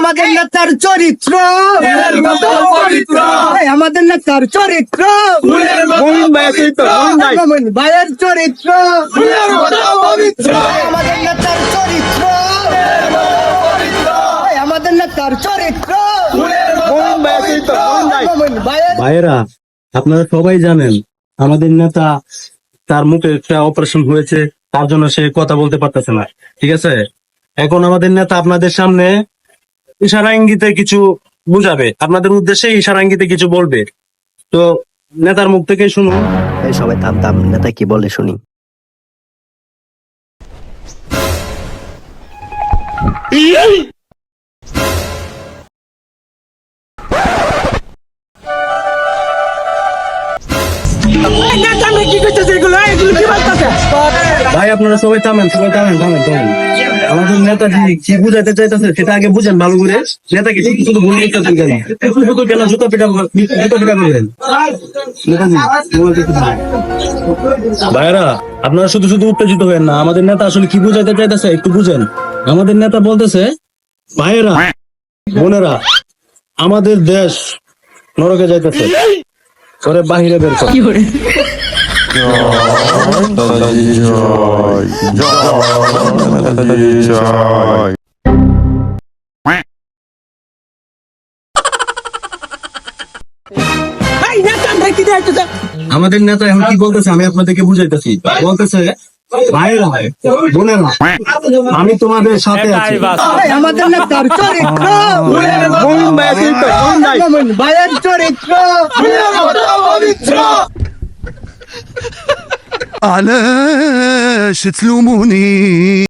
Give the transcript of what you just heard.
আমাদের নেতার চরিত্র আমাদের নেতার চরিত্র ভাইয়ের চরিত্র আমাদের নেতার চরিত্র আমাদের নেতার চরিত্র ভাইয়েরা, আপনারা সবাই জানেন আমাদের নেতা, তার মুখে একটা অপারেশন হয়েছে, তার জন্য সে কথা বলতে পারতেছে না। ঠিক আছে, এখন আমাদের নেতা আপনাদের সামনে ইশারা ইঙ্গিতে কিছু বুঝাবে, আপনাদের উদ্দেশ্যে ইশারা ইঙ্গিতে কিছু বলবে। তো নেতার মুখ থেকে শুনুন। এই সবাই থাম থাম, নেতা কি বলে শুনি। ভাই আপনারা সবাই থামেন, সবাই থামেন থামেন থামেন। আমাদের নেতাজি কি বুঝাইতে চাইতেছে সেটা আগে বুঝেন ভালো করে। নেতাকে শুধু ভুল করতেছেন কেন? শুধু কেন জুতা পিটা করবেন? নেতাজি ভাইয়েরা, আপনারা শুধু শুধু উত্তেজিত হবেন না। আমাদের নেতা আসলে কি বুঝাইতে চাইতেছে একটু বুঝেন। আমাদের নেতা বলতেছে, ভাইয়েরা বোনেরা, আমাদের দেশ নরকে যাইতেছে, পরে বাহিরে বের কর। আমাদের নেতা এখন কি বলতেছে আমি আপনাদেরকে বুঝাইতেছি। বলতেছে, ভাইয়েরা বোনেরা, আমি তোমাদের সাথে আছি। আমাদের নেতার চরিত্র ভাইয়ের চরিত্র علاش تلوموني